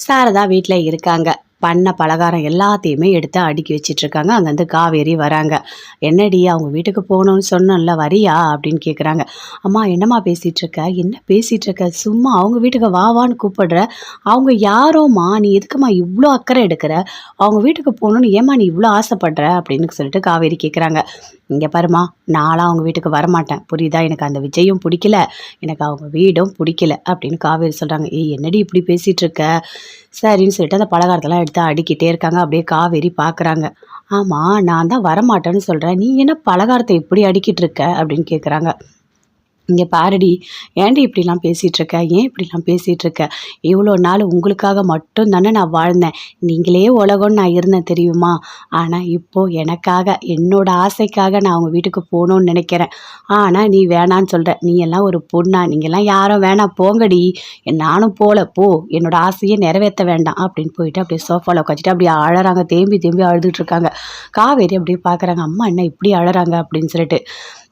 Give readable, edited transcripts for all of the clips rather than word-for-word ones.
சாரதா வீட்டில் இருக்காங்க. பண்ண பலகாரம் எல்லாத்தையுமே எடுத்து அடுக்கி வச்சிட்ருக்காங்க. அங்கேருந்து காவேரி வராங்க. என்னடி அவங்க வீட்டுக்கு போகணும்னு சொன்னோம்ல, வரியா அப்படின்னு கேட்குறாங்க. அம்மா என்னம்மா பேசிகிட்ருக்க, என்ன பேசிகிட்ருக்க, சும்மா அவங்க வீட்டுக்கு வா வான்னு கூப்பிடுற, அவங்க யாரோம்மா, நீ எதுக்குமா இவ்வளோ அக்கறை எடுக்கிற, அவங்க வீட்டுக்கு போகணுன்னு ஏம்மா நீ இவ்வளோ ஆசைப்படுற அப்படின்னு சொல்லிட்டு காவேரி கேட்குறாங்க. இங்கே பாருமா, நான்லாம் அவங்க வீட்டுக்கு வரமாட்டேன், புரியுதா, எனக்கு அந்த விஜயும் பிடிக்கல, எனக்கு அவங்க வீடும் பிடிக்கல அப்படின்னு காவேரி சொல்கிறாங்க. ஏய் என்னடி இப்படி பேசிகிட்டு இருக்க, சரின்னு சொல்லிட்டு அந்த பலகாரத்தெல்லாம் எடுத்து அடுக்கிட்டே இருக்காங்க. அப்படியே காவேரி பார்க்குறாங்க. ஆமாம், நான் தான் வரமாட்டேன்னு சொல்கிறேன், நீ என்ன பலகாரத்தை இப்படி அடுக்கிட்டு இருக்க அப்படின்னு கேட்குறாங்க. இங்கே பாருடி, ஏன்டி இப்படிலாம் பேசிகிட்டு இருக்க, ஏன் இப்படிலாம் பேசிகிட்டு இருக்க, இவ்வளோ நாள் உங்களுக்காக மட்டும் தானே நான் வாழ்ந்தேன், நீங்களே உலகம்னு நான் இருந்தேன் தெரியுமா, ஆனால் இப்போது எனக்காக என்னோட ஆசைக்காக நான் அவங்க வீட்டுக்கு போகணுன்னு நினைக்கிறேன், ஆனால் நீ வேணான்னு சொல்கிற, நீ எல்லாம் ஒரு பொண்ணா, நீங்கள்லாம் யாரும் வேணாம் போங்கடி, நானும் போகல, போ, என்னோட ஆசையை நிறைவேற்ற வேண்டாம் அப்படின்னு போயிட்டு அப்படியே சோஃபாவில் உட்காந்துட்டு அப்படியே அழறாங்க, தேம்பி தேம்பி அழுதுட்டு இருக்காங்க. காவேரி அப்படியே பார்க்குறாங்க, அம்மா என்ன இப்படி அழறாங்க அப்படின்னு சொல்லிட்டு.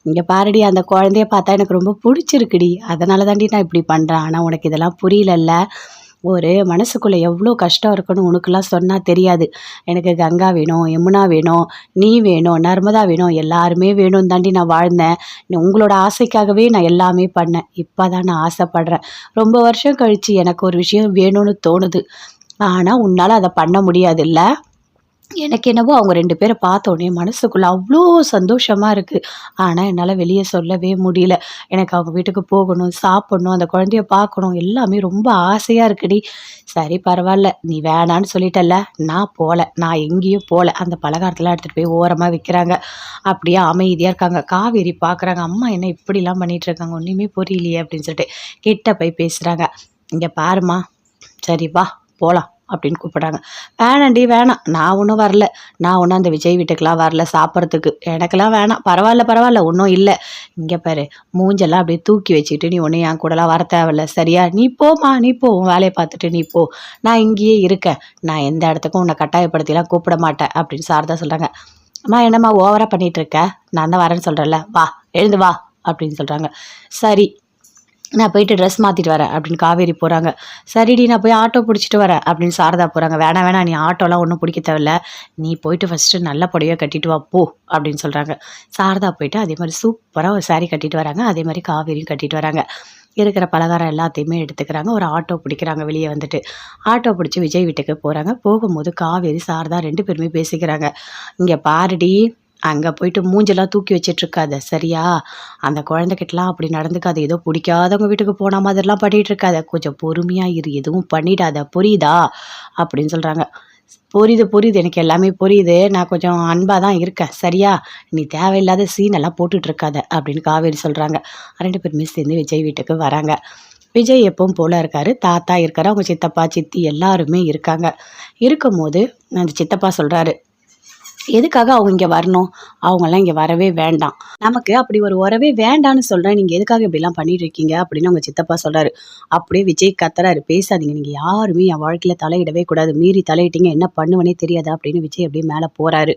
இங்கே பாருடி, அந்த குழந்தைய பார்த்தா எனக்கு ரொம்ப பிடிச்சிருக்குடி, அதனால தாண்டி நான் இப்படி பண்ணுறேன், ஆனால் உனக்கு இதெல்லாம் புரியலல்ல, ஒரு மனசுக்குள்ளே எவ்வளோ கஷ்டம் இருக்குன்னு உனக்கெல்லாம் சொன்னால் தெரியாது, எனக்கு கங்கா வேணும், யமுனா வேணும், நீ வேணும், நர்மதா வேணும், எல்லாருமே வேணும் தாண்டி நான் வாழ்ந்தேன், உங்களோட ஆசைக்காகவே நான் எல்லாமே பண்ணேன், இப்போ தான் நான் ஆசைப்படுறேன், ரொம்ப வருஷம் கழித்து எனக்கு ஒரு விஷயம் வேணும்னு தோணுது, ஆனால் உன்னால் அதை பண்ண முடியாதுல்ல. எனக்கு என்னவோ அவங்க 2 பேரை பார்த்தோன்னே மனசுக்குள்ள அவ்வளோ சந்தோஷமா இருக்கு. ஆனா, என்னால வெளிய சொல்லவே முடியல. எனக்கு அவங்க வீட்டுக்கு போகணும், சாப்பிடணும், அந்த குழந்தைய பார்க்கணும், எல்லாமே ரொம்ப ஆசையா இருக்குடி. சரி பரவால்ல, நீ வேணான்னு சொல்லிட்டல்ல, நான் போல. நான் எங்கேயும் போல. அந்த பலகாரத்தலாம் எடுத்துட்டு போய் ஓரமா வைக்கிறாங்க. அப்படியே அமைதியா இருக்காங்க. காவேரி பார்க்குறாங்க, அம்மா என்ன இப்படிலாம் பண்ணிட்டு இருக்காங்க, ஒண்ணுமே புரியலையே அப்படின்னு சொல்லிட்டு. கிட்ட போய் பேசுறாங்க. இங்க பாரும்மா, சரி வா போலாம் அப்படின்னு கூப்பிடுறாங்க. வேணாண்டி வேணாம், நான் ஒன்றும் வரல, நான் ஒன்றும் அந்த விஜய் வீட்டுக்கெலாம் வரல சாப்பிட்றதுக்கு, எனக்கெல்லாம் வேணாம், பரவாயில்ல பரவாயில்ல ஒன்றும் இல்லை. இங்கே பாரு, மூஞ்செல்லாம் அப்படியே தூக்கி வச்சுக்கிட்டு நீ ஒன்றும் என் கூடலாம் வர தேவையில்ல சரியா, நீ போம்மா, நீ போ, உன் வேலையை பார்த்துட்டு நீ போ, நான் இங்கேயே இருக்கேன், நான் எந்த இடத்துக்கும் உன்னை கட்டாயப்படுத்திலாம் கூப்பிட மாட்டேன் அப்படின்னு சாரதா சொல்கிறாங்க. அம்மா என்னம்மா ஓவராக பண்ணிகிட்டு இருக்க, நான் தான் வரேன்னு சொல்கிறேன்ல, வா எழுந்து வா அப்படின்னு சொல்கிறாங்க. சரி நான் போயிட்டு ட்ரெஸ் மாற்றிட்டு வரேன் அப்படின்னு காவேரி போகிறாங்க. சரிடி நான் போய் ஆட்டோ பிடிச்சிட்டு வரேன் அப்படின்னு சாரதா போகிறாங்க. வேணாம் வேணாம், நீ ஆட்டோலாம் ஒன்றும் பிடிக்க தேவையில்ல, நீ போயிட்டு ஃபஸ்ட்டு நல்ல புடவையாக கட்டிட்டு வா போ அப்படின்னு சொல்கிறாங்க. சாரதா போயிட்டு அதே மாதிரி சூப்பராக ஒரு சாரீ கட்டிட்டு வராங்க. அதே மாதிரி காவேரியும் கட்டிட்டு வராங்க. இருக்கிற பலகாரம் எல்லாத்தையுமே எடுத்துக்கிறாங்க. ஒரு ஆட்டோ பிடிக்கிறாங்க. வெளியே வந்துட்டு ஆட்டோ பிடிச்சி விஜய் வீட்டுக்கு போகிறாங்க. போகும்போது காவேரி சாரதா 2 பேருமே பேசிக்கிறாங்க. இங்கே பாருடி, அங்கே போயிட்டு மூஞ்செல்லாம் தூக்கி வச்சிட்ருக்காத சரியா, அந்த குழந்தைகிட்டலாம் அப்படி நடந்துக்காத, ஏதோ பிடிக்காதவங்க வீட்டுக்கு போன மாதிரிலாம் பண்ணிகிட்டு இருக்காத, கொஞ்சம் பொறுமையாக இரு, எதுவும் பண்ணிடாத புரியுதா அப்படின்னு சொல்கிறாங்க. புரியுது புரியுது, எனக்கு எல்லாமே புரியுது, நான் கொஞ்சம் அன்பாக தான் இருக்கேன் சரியா, நீ தேவையில்லாத சீனெல்லாம் போட்டுட்ருக்காத அப்படின்னு காவேரி சொல்கிறாங்க. 2 பேருமே சேர்ந்து விஜய் வீட்டுக்கு வராங்க. விஜய் எப்பவும் போல இருக்காரு. தாத்தா இருக்காரு, அவங்க சித்தப்பா சித்தி எல்லாருமே இருக்காங்க. இருக்கும்போது அந்த சித்தப்பா சொல்கிறாரு, எதுக்காக அவங்க இங்கே வரணும், அவங்கெல்லாம் இங்கே வரவே வேண்டாம், நமக்கு அப்படி ஒரு உறவே வேண்டான்னு சொல்கிறேன், நீங்கள் எதுக்காக இப்படிலாம் பண்ணிட்டு இருக்கீங்க அப்படின்னு அவங்க சித்தப்பா சொல்கிறாரு. அப்படியே விஜய் கத்துறாரு, பேசாதீங்க, நீங்கள் யாருமே என் வாழ்க்கையில் தலையிடவே கூடாது, மீறி தலையிட்டீங்க என்ன பண்ணுவனே தெரியாது அப்படின்னு விஜய் அப்படியே மேலே போகிறாரு.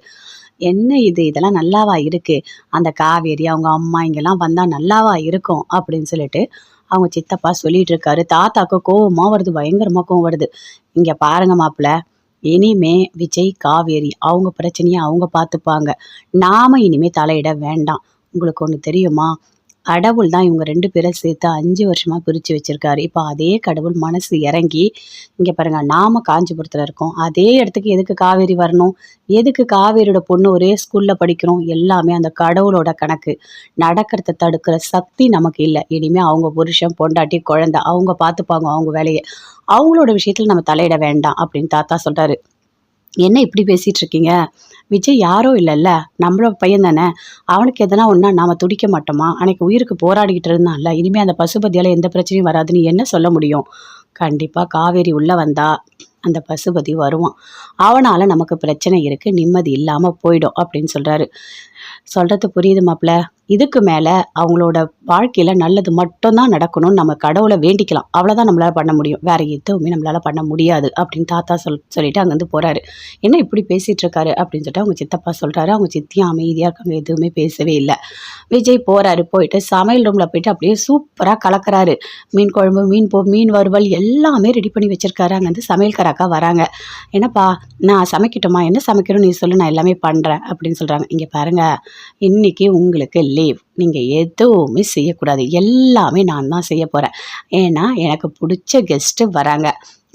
என்ன இது, இதெல்லாம் நல்லாவா இருக்குது, அந்த காவேரி அவங்க அம்மா இங்கெல்லாம் வந்தால் நல்லாவா இருக்கும் அப்படின்னு சொல்லிட்டு அவங்க சித்தப்பா சொல்லிட்டு இருக்காரு. தாத்தாக்கு கோவமாக வருது, பயங்கரமாக கோவம் வருது. இங்கே பாருங்க மாப்பிள்ள, இனிமே விஜய் காவேரி அவங்க பிரச்சனையை அவங்க பார்த்துப்பாங்க, நாம இனிமே தலையிட வேண்டாம். உங்களுக்கு ஒன்று தெரியுமா, கடவுள் தான் இவங்க 2 பேரை சேர்த்து 5 வருஷமா பிரித்து வச்சிருக்காரு. இப்போ அதே கடவுள் மனசு இறங்கி, இங்கே பாருங்க, நாம காஞ்சிபுரத்தில் இருக்கோம், அதே இடத்துக்கு எதுக்கு காவேரி வரணும், எதுக்கு காவேரியோட பொண்ணு ஒரே ஸ்கூலில் படிக்கிறோம், எல்லாமே அந்த கடவுளோட கணக்கு, நடக்கிறத தடுக்கிற சக்தி நமக்கு இல்லை. இனிமேல் அவங்க புருஷன் பொண்டாட்டி குழந்தை அவங்க பார்த்துப்பாங்க அவங்க வேலையை, அவங்களோட விஷயத்தில் நம்ம தலையிட வேண்டாம் அப்படின்னு தாத்தா சொல்கிறாரு. என்ன இப்படி பேசிகிட்டு இருக்கீங்க, விஜய் யாரோ இல்லைல்ல, நம்மளோட பையன் தானே, அவனுக்கு எதனா ஒன்றா நாம் துடிக்க மாட்டோமா, அன்னைக்கு உயிருக்கு போராடிக்கிட்டு இருந்தான்ல, இனிமேல் அந்த பசுபதியால் எந்த பிரச்சனையும் வராதுன்னு என்ன சொல்ல முடியும். கண்டிப்பாக காவேரி உள்ளே வந்தா அந்த பசுபதி வருவான். அவனால் நமக்கு பிரச்சனை இருக்குது, நிம்மதி இல்லாமல் போயிடும் அப்படின்னு சொல்கிறாரு. சொல்கிறது புரியுது மாப்ள. இதுக்கு மேலே அவங்களோட வாழ்க்கையில் நல்லது மட்டும்தான் நடக்கணும்னு நம்ம கடவுளை வேண்டிக்கலாம். அவ்வளோதான் நம்மளால் பண்ண முடியும். வேறு எதுவுமே நம்மளால் பண்ண முடியாது அப்படின்னு தாத்தா சொல்லிட்டு அங்கேருந்து போகிறாரு. என்ன இப்படி பேசிகிட்டு இருக்காரு அப்படின்னு சொல்லிட்டு அவங்க சித்தப்பா சொல்கிறாரு. அவங்க சித்தியும் அமைதியாக இருக்காங்க, எதுவுமே பேசவே இல்லை. விஜய் போகிறாரு. போயிட்டு சமையல் ரூமில் போயிட்டு அப்படியே சூப்பராக கலக்கிறாரு. மீன் குழம்பு, மீன் வறுவல் எல்லாமே ரெடி பண்ணி வச்சுருக்காரு. அங்கேருந்து சமையல்காரக்கா வராங்க. என்னப்பா நான் சமைக்கட்டுமா, என்ன சமைக்கணும் நீ சொல்லு, நான் எல்லாமே பண்ணுறேன் அப்படின்னு சொல்கிறாங்க. இங்கே பாருங்கள், இன்றைக்கி உங்களுக்கு லீவ், நீங்கள் எதுவுமே செய்யக்கூடாது, எல்லாமே நான் தான் செய்ய போகிறேன். ஏன்னா எனக்கு பிடிச்ச கெஸ்ட்டு வராங்க,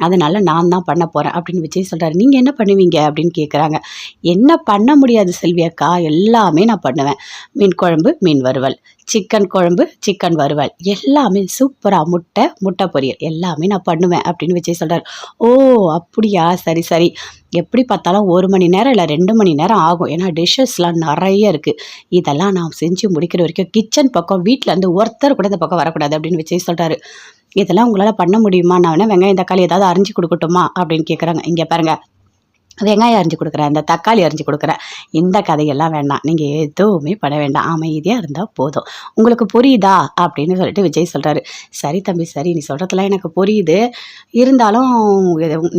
அதனால் நான் தான் பண்ண போகிறேன் அப்படின்னு விஜய் சொல்கிறாரு. நீங்கள் என்ன பண்ணுவீங்க அப்படின்னு கேட்குறாங்க. என்ன பண்ண முடியாது செல்வி அக்கா, எல்லாமே நான் பண்ணுவேன். மீன் குழம்பு, மீன் வறுவல், சிக்கன் குழம்பு, சிக்கன் வறுவல், எல்லாமே சூப்பராக, முட்டை பொரியல் எல்லாமே நான் பண்ணுவேன் அப்படின்னு விஜய் சொல்கிறார். ஓ அப்படியா, சரி சரி, எப்படி பார்த்தாலும் 1 மணி நேரம் இல்லை 2 மணி நேரம் ஆகும், ஏன்னா டிஷ்ஷஸ்லாம் நிறைய இருக்குது. இதெல்லாம் நான் செஞ்சு முடிக்கிற வரைக்கும் கிச்சன் பக்கம் வீட்டிலேருந்து ஒருத்தர் கூட இந்த பக்கம் வரக்கூடாது அப்படின்னு விஜய் சொல்கிறாரு. இதெல்லாம் உங்களால் பண்ண முடியுமா, நான் வேணால் வெங்காயம் தக்காளி ஏதாவது அரிஞ்சு கொடுக்கட்டுமா அப்படின்னு கேட்குறாங்க. இங்கே பாருங்கள், வெங்காயம் அரிஞ்சு கொடுக்குறேன், இந்த தக்காளி அரிஞ்சு கொடுக்குறேன், இந்த கதையெல்லாம் வேண்டாம், நீங்கள் எதுவுமே பண்ண வேண்டாம், அமைதியாக இருந்தால் போதும், உங்களுக்கு புரியுதா அப்படின்னு சொல்லிட்டு விஜய் சொல்கிறாரு. சரி தம்பி சரி, நீ சொல்கிறதுலாம் எனக்கு புரியுது, இருந்தாலும்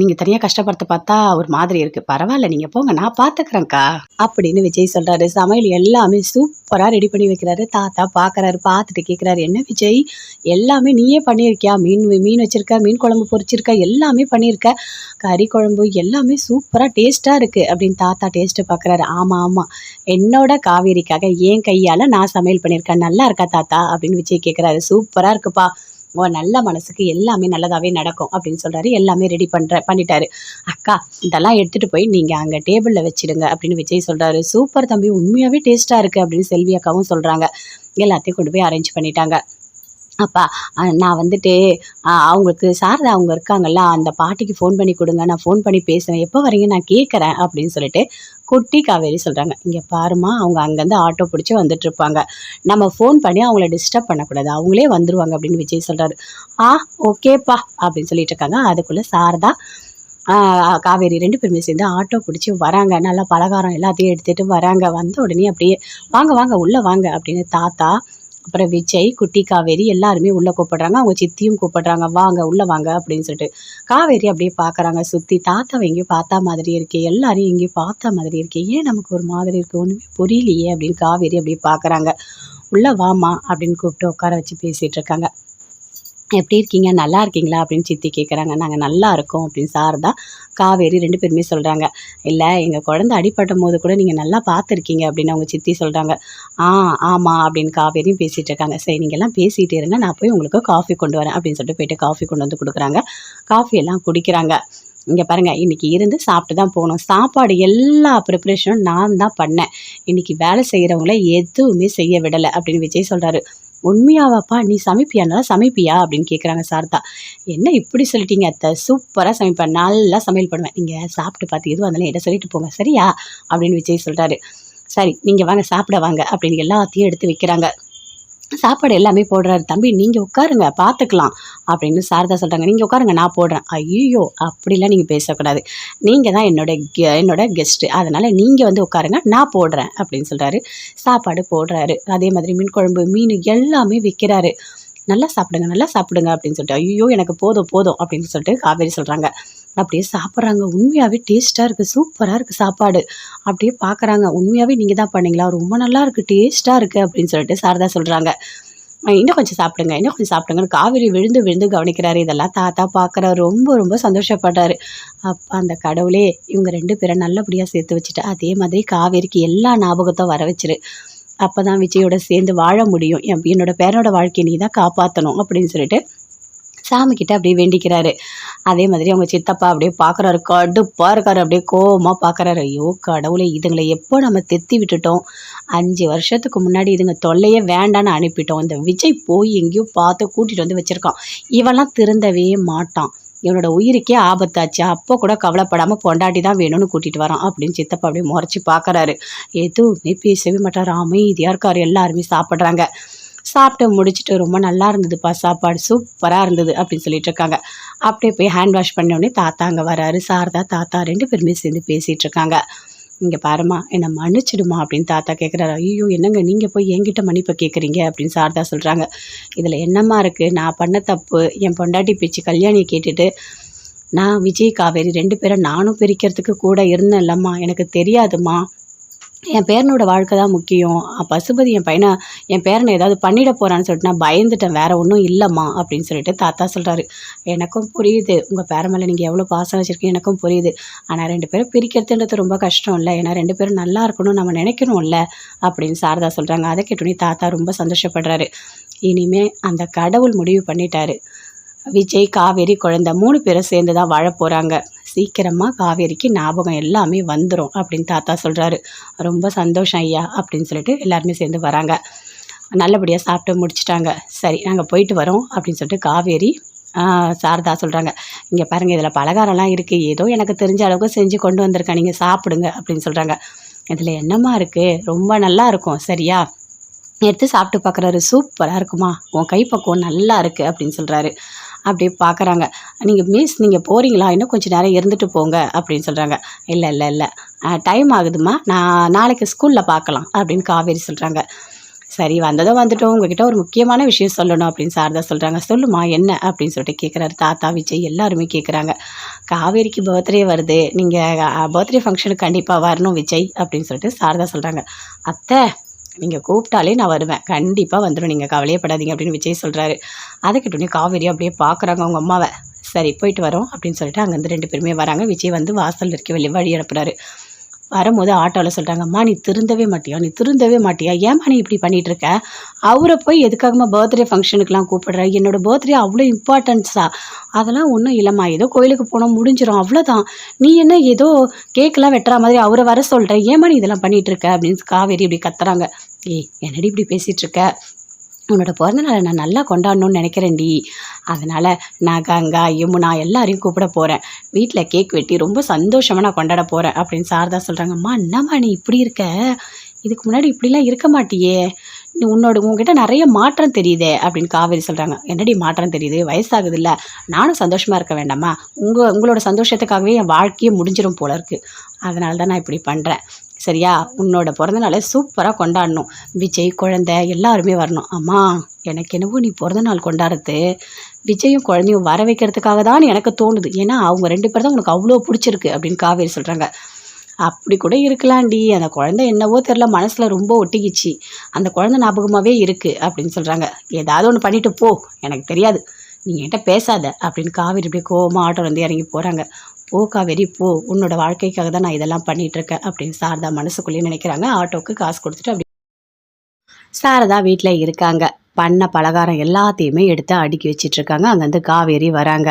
நீங்கள் தனியாக கஷ்டப்படுத்த பார்த்தா ஒரு மாதிரி இருக்குது, பரவாயில்ல நீங்கள் போங்க, நான் பார்த்துக்கிறேன்க்கா அப்படின்னு விஜய் சொல்கிறாரு. சமையல் எல்லாமே சூப்பராக ரெடி பண்ணி வைக்கிறாரு. தாத்தா பார்க்குறாரு, பார்த்துட்டு கேட்குறாரு, என்ன விஜய் எல்லாமே நீயே பண்ணியிருக்கியா, மீன் வச்சுருக்க, மீன் குழம்பு பொரிச்சிருக்க, எல்லாமே பண்ணியிருக்க, கறி குழம்பு எல்லாமே சூப்பராக டேஸ்ட்டாக இருக்குது அப்படின்னு தாத்தா டேஸ்ட்டு பார்க்குறாரு. ஆமாம், என்னோட காவேரிக்காக என் கையால் நான் சமையல் பண்ணியிருக்கேன், நல்லா இருக்கா தாத்தா அப்படின்னு விஜய் கேட்குறாரு. சூப்பராக இருக்குப்பா, உன் நல்ல மனசுக்கு எல்லாமே நல்லதாகவே நடக்கும் அப்படின்னு சொல்கிறாரு. எல்லாமே ரெடி பண்ணிட்டாரு. அக்கா இதெல்லாம் எடுத்துகிட்டு போய் நீங்கள் அங்கே டேபிளில் வச்சிடுங்க அப்படின்னு விஜய் சொல்கிறாரு. சூப்பர் தம்பி, உண்மையாகவே டேஸ்ட்டாக இருக்குது அப்படின்னு செல்வி அக்காவும் சொல்கிறாங்க. எல்லாத்தையும் கொண்டு போய் அரேஞ்ச் பண்ணிட்டாங்க. அப்பா நான் வந்துட்டு அவங்களுக்கு சாரதா அவங்க இருக்காங்கல்ல, அந்த பாட்டிக்கு ஃபோன் பண்ணி கொடுங்க, நான் ஃபோன் பண்ணி பேசுவேன், எப்போ வரீங்க நான் கேட்குறேன் அப்படின்னு சொல்லிட்டு குட்டி காவேரி சொல்கிறாங்க. இங்கே பாருமா, அவங்க அங்கேருந்து ஆட்டோ பிடிச்சி வந்துட்டுருப்பாங்க, நம்ம ஃபோன் பண்ணி அவங்கள டிஸ்டர்ப் பண்ணக்கூடாது, அவங்களே வந்துடுவாங்க அப்படின்னு விஜய் சொல்கிறாரு. ஓகேப்பா அப்படின்னு சொல்லிட்டு இருக்காங்க. அதுக்குள்ளே சாரதா காவேரி 2 பேருமே சேர்ந்து ஆட்டோ பிடிச்சி வராங்க. நல்லா பலகாரம் எல்லாத்தையும் எடுத்துகிட்டு வராங்க. வந்த உடனே அப்படியே வாங்க வாங்க உள்ளே வாங்க அப்படின்னு தாத்தா, அப்புறம் விஜய், குட்டி காவேரி எல்லாருமே உள்ளே கூப்பிடுறாங்க. அவங்க சித்தியும் கூப்பிடுறாங்க, வாங்க உள்ளே வாங்க அப்படின்னு சொல்லிட்டு. காவேரி அப்படியே பார்க்குறாங்க சுற்றி, தாத்தாவை எங்கேயும் பார்த்தா மாதிரி இருக்கே, எல்லாரையும் எங்கேயும் பார்த்தா மாதிரி இருக்கே, ஏன் நமக்கு ஒரு மாதிரி இருக்குது, ஒன்றுமே புரியலையே அப்படின்னு காவேரி அப்படியே பார்க்குறாங்க. உள்ளே வாமா அப்படின்னு கூப்பிட்டு உட்கார வச்சு பேசிகிட்டு இருக்காங்க. எப்படி இருக்கீங்க, நல்லா இருக்கீங்களா அப்படின்னு சித்தி கேட்குறாங்க. நாங்கள் நல்லா இருக்கோம் அப்படின்னு சாரதா, காவேரி 2 பேருமே சொல்கிறாங்க. இல்லை எங்கள் குழந்தை அடிபட்டும் போது கூட நீங்கள் நல்லா பார்த்துருக்கீங்க அப்படின்னு அவங்க சித்தி சொல்கிறாங்க. ஆமாம் அப்படின்னு காவேரியும் பேசிகிட்டு இருக்காங்க. சரி நீங்கள்லாம் பேசிகிட்டு இருங்க, நான் போய் உங்களுக்கு காஃபி கொண்டு வரேன் அப்படின்னு சொல்லிட்டு போயிட்டு காஃபி கொண்டு வந்து கொடுக்குறாங்க. காஃபி எல்லாம் குடிக்கிறாங்க. இங்கே பாருங்கள், இன்றைக்கி இருந்து சாப்பிட்டு தான் போகணும், சாப்பாடு எல்லா ப்ரிப்ரேஷனும் நான் தான் பண்ணேன், இன்றைக்கி வேலை செய்கிறவங்கள எதுவுமே செய்ய விடலை அப்படின்னு விஜய் சொல்கிறாரு. உண்மையாவாப்பா, நீ சமைப்பியானா சமைப்பியா அப்படின்னு கேட்குறாங்க சாரதா. என்ன இப்படி சொல்லிட்டீங்க அத்தை, சூப்பராக சமைப்பேன், நல்லா சமையல் பண்ணுவேன், நீங்கள் சாப்பிட்டு பார்த்து எதுவும் இருந்தாலும் என்கிட்ட சொல்லிட்டு போங்க சரியா அப்படின்னு விஜய் சொல்கிறாரு. சரி நீங்கள் வாங்க சாப்பிட வாங்க அப்படின்னு எல்லாத்தையும் எடுத்து வைக்கிறாங்க. சாப்பாடு எல்லாமே போடுறாரு. தம்பி நீங்கள் உட்காருங்க பார்த்துக்கலாம் அப்படின்னு சாரதா சொல்கிறாங்க. நீங்கள் உட்காருங்க நான் போடுறேன். ஐயோ அப்படிலாம் நீங்கள் பேசக்கூடாது, நீங்கள் தான் என்னோட கெஸ்ட்டு, அதனால் நீங்கள் வந்து உட்காருங்க நான் போடுறேன் அப்படின்னு சொல்கிறாரு. சாப்பாடு போடுறாரு. அதே மாதிரி மீன் குழம்பு, மீன் எல்லாமே வைக்கிறாரு. நல்லா சாப்பிடுங்க அப்படின்னு சொல்லிட்டு, ஐயோ எனக்கு போதும் அப்படின்னு சொல்லிட்டு காவேரி சொல்கிறாங்க. அப்படியே சாப்பிட்றாங்க. உண்மையாகவே டேஸ்ட்டாக இருக்குது, சூப்பராக இருக்குது சாப்பாடு. அப்படியே பார்க்குறாங்க. உண்மையாகவே நீங்கள் தான் பண்ணீங்களா, ரொம்ப நல்லா இருக்குது, டேஸ்ட்டாக இருக்குது அப்படின்னு சொல்லிட்டு சாரதா சொல்கிறாங்க. இன்னும் கொஞ்சம் சாப்பிடுங்கன்னு காவேரி விழுந்து கவனிக்கிறாரு. இதெல்லாம் தாத்தா பார்க்குறாரு. ரொம்ப சந்தோஷப்படுறாரு. அப்போ அந்த கடவுளே இவங்க 2 பேரை நல்லபடியாக சேர்த்து வச்சுட்டு அதே மாதிரி காவேரிக்கு எல்லா ஞாபகத்தையும் வர வச்சிரு, அப்போ தான் விஜயோட சேர்ந்து வாழ முடியும், என்னோட பேரனோட வாழ்க்கையை நீ தான் காப்பாற்றணும் அப்படின்னு சொல்லிட்டு சாமிக்கிட்ட அப்படியே வேண்டிக்கிறாரு. அதே மாதிரி அவங்க சித்தப்பா அப்படியே பார்க்குறாரு, கடுப்பாக இருக்காரு, அப்படியே கோவமாக பார்க்குறாரு. ஐயோ கடவுளே, இதுங்களை எப்போ நம்ம தெத்தி விட்டுட்டோம், 5 வருஷத்துக்கு முன்னாடி இதுங்க தொல்லையே வேண்டான்னு அனுப்பிட்டோம், இந்த விஜய் போய் எங்கேயோ பார்த்து கூட்டிகிட்டு வந்து வச்சுருக்கான், இவெல்லாம் திருந்தவே மாட்டான், இவனோட உயிருக்கே ஆபத்தாச்சு, அப்போ கூட கவலைப்படாமல் பொண்டாட்டி தான் வேணும்னு கூட்டிகிட்டு வரான் அப்படின்னு சித்தப்பா அப்படியே முறைச்சி பார்க்குறாரு. எதுவுமே பேசவே மாட்டார், அமைதியாக இருக்கார். எல்லாருமே சாப்பிட்றாங்க. சாப்பிட்டு முடிச்சுட்டு ரொம்ப நல்லா இருந்ததுப்பா சாப்பாடு சூப்பராக இருந்தது அப்படின்னு சொல்லிட்டு இருக்காங்க. அப்படியே போய் ஹேண்ட் வாஷ் பண்ண உடனே தாத்தா அங்கே வராரு. சாரதா தாத்தா 2 பேருமே சேர்ந்து பேசிகிட்டு இருக்காங்க. இங்கே பாரும்மா என்னை மன்னிச்சிடுமா அப்படின்னு தாத்தா கேட்குறாரு. ஐயோ என்னங்க நீங்கள் போய் என்கிட்ட மன்னிப்பு கேட்குறீங்க அப்படின்னு சாரதா சொல்கிறாங்க. இதில் என்னம்மா இருக்குது, நான் பண்ண தப்பு. என் பொண்டாட்டி பேச்சு கல்யாணியை கேட்டுட்டு நான் விஜய் காவேரி 2 பேரும் நானும் பிரிக்கிறதுக்கு கூட இருந்தேன்லம்மா, எனக்கு தெரியாதும்மா. என் பேரனோட வாழ்க்கை தான் முக்கியம். பசுபதி என் பேரனை ஏதாவது பண்ணிட போகிறான்னு சொல்லிட்டு நான் பயந்துட்டேன், வேற ஒன்றும் இல்லைம்மா அப்படின்னு சொல்லிட்டு தாத்தா சொல்கிறாரு. எனக்கும் புரியுது, உங்கள் பேரன் மேலே நீங்கள் எவ்வளோ பாசம் வச்சுருக்கீங்க எனக்கும் புரியுது. ஆனால் 2 பேரும் பிரிக்கிறதுன்றது ரொம்ப கஷ்டம் இல்லை, ஏன்னா 2 பேரும் நல்லா இருக்கணும் நம்ம நினைக்கணும்ல அப்படின்னு சாரதா சொல்கிறாங்க. அதை கேட்டோன்னே தாத்தா ரொம்ப சந்தோஷப்படுறாரு. இனிமே அந்த கடவுள் முடிவு பண்ணிட்டாரு, விஜய் காவேரி குழந்தை 3 பேரும் சேர்ந்து தான் வாழ போகிறாங்க. சீக்கிரமாக காவேரிக்கு ஞாபகம் எல்லாமே வந்துடும் அப்படின்னு தாத்தா சொல்கிறாரு. ரொம்ப சந்தோஷம் ஐயா அப்படின்னு சொல்லிட்டு எல்லாருமே சேர்ந்து வராங்க. நல்லபடியாக சாப்பிட்டு முடிச்சிட்டாங்க. சரி நாங்கள் போயிட்டு வரோம் அப்படின்னு சொல்லிட்டு காவேரி சாரதா சொல்கிறாங்க. இங்கே பாருங்கள் இதில் பலகாரம்லாம் இருக்குது, ஏதோ எனக்கு தெரிஞ்ச அளவுக்கு செஞ்சு கொண்டு வந்திருக்கேன், நீங்கள் சாப்பிடுங்க அப்படின்னு சொல்கிறாங்க. இதில் என்னம்மா இருக்குது, ரொம்ப நல்லா இருக்கும் சரியா, எடுத்து சாப்பிட்டு பார்க்குறாரு. சூப்பராக இருக்குமா, உன் கைப்பக்குவம் நல்லா இருக்குது அப்படின்னு சொல்கிறாரு. அப்படியே பார்க்குறாங்க. நீங்கள் போகிறீங்களா, இன்னும் கொஞ்சம் நேரம் இருந்துட்டு போங்க அப்படின்னு சொல்கிறாங்க. இல்லை இல்லை இல்லை டைம் ஆகுதுமா, நான் நாளைக்கு ஸ்கூலில் பார்க்கலாம் அப்படின்னு காவேரி சொல்கிறாங்க. சரி வந்ததும் வந்துட்டோம், உங்ககிட்ட ஒரு முக்கியமான விஷயம் சொல்லணும் அப்படின்னு சாரதா சொல்கிறாங்க. சொல்லுமா என்ன அப்படின்னு சொல்லிட்டு கேட்குறாரு. தாத்தா விஜய் எல்லாருமே கேட்குறாங்க. காவேரிக்கு பர்த்டே வருது, நீங்கள் பர்த்டே ஃபங்க்ஷனுக்கு கண்டிப்பாக வரணும் விஜய் அப்படின்னு சொல்லிட்டு சாரதா சொல்கிறாங்க. அத்தை நீங்கள் கூப்பிட்டாலே நான் வருவேன், கண்டிப்பாக வந்துடும், நீங்கள் கவலையப்படாதீங்க அப்படின்னு விஜய் சொல்கிறாரு. அதை கேட்டோன்னே காவேரி அப்படியே பார்க்குறாங்க அவங்க அம்மாவை. சரி போயிட்டு வரோம் அப்படின்னு சொல்லிட்டு அங்கேருந்து 2 பேருமே வராங்க. விஜய் வந்து வாசல் வரைக்கும் வழி அனுப்புகிறாரு. வரும்போது ஆட்டோவில் சொல்கிறாங்க. அம்மா நீ திருந்தவே மாட்டியா, ஏம்மா நீ இப்படி பண்ணிகிட்டு இருக்க, அவரை போய் எதுக்காகம்மா பர்த்டே ஃபங்க்ஷனுக்குலாம் கூப்பிடுற, என்னோடய பர்த்டே அவ்வளோ இம்பார்ட்டன்ஸா, அதெல்லாம் ஒன்றும் இல்லைம்மா, ஏதோ கோயிலுக்கு போனோம் முடிஞ்சிடும் அவ்வளோதான், நீ என்ன ஏதோ கேக்கெலாம் வெட்டுற மாதிரி அவரை வர சொல்கிற, ஏம்மா நீ இதெல்லாம் பண்ணிகிட்டு இருக்க அப்படின்னு காவேரி இப்படி கத்துறாங்க. என்னடி இப்படி பேசிகிட்டு இருக்க, உன்னோட பிறந்தநாளை நான் நல்லா கொண்டாடணும்னு நினைக்கிறேன்டி, அதனால் நான் கங்கா யமுனா எல்லாரையும் கூப்பிட போகிறேன், வீட்டில் கேக் வெட்டி ரொம்ப சந்தோஷமாக நான் கொண்டாட போகிறேன் அப்படின்னு சாரதா சொல்கிறாங்க. அம்மா என்னம்மா நீ இப்படி இருக்க, இதுக்கு முன்னாடி இப்படிலாம் இருக்க மாட்டியே, உங்ககிட்ட நிறைய மாற்றம் தெரியுதே அப்படின்னு காவேரி சொல்கிறாங்க. என்னடி மாற்றம் தெரியுது, வயசாகுது இல்லை, நானும் சந்தோஷமாக இருக்க வேண்டாமா, உங்களோட சந்தோஷத்துக்காகவே என் வாழ்க்கையே முடிஞ்சிடும் போல இருக்குது, அதனால தான் நான் இப்படி பண்ணுறேன் சரியா, உன்னோட பிறந்தநாளை சூப்பராக கொண்டாடணும், விஜய் குழந்தை எல்லாருமே வரணும். அம்மா எனக்கு என்னவோ நீ பிறந்தநாள் கொண்டாடுறது விஜயும் குழந்தையும் வர வைக்கிறதுக்காக தான் எனக்கு தோணுது, ஏன்னா அவங்க 2 பேர் தான் உனக்கு அவ்வளோ பிடிச்சிருக்கு அப்படின்னு காவேரி சொல்கிறாங்க. அப்படி கூட இருக்கலாம்டி, அந்த குழந்தை என்னவோ தெரில மனசில் ரொம்ப ஒட்டிக்கிச்சு, அந்த குழந்தை ஞாபகமாகவே இருக்குது அப்படின்னு சொல்கிறாங்க. ஏதாவது ஒன்று பண்ணிட்டு போ, எனக்கு தெரியாது, நீ என்கிட்ட பேசாத அப்படின்னு காவேரி இப்படி கோவமாக ஆட்டோ வந்து இறங்கி போகிறாங்க. போ காவேரி போ, உன்னோட வாழ்க்கைக்காக தான் நான் இதெல்லாம் பண்ணிகிட்ருக்கேன் அப்படின்னு சாரதா மனசுக்குள்ளேயே நினைக்கிறாங்க. ஆட்டோவுக்கு காசு கொடுத்துட்டு அப்படி சாரதா வீட்டில் இருக்காங்க. பண்ண பலகாரம் எல்லாத்தையுமே எடுத்து அடுக்கி வச்சிட்ருக்காங்க. அங்கேருந்து காவேரி வராங்க.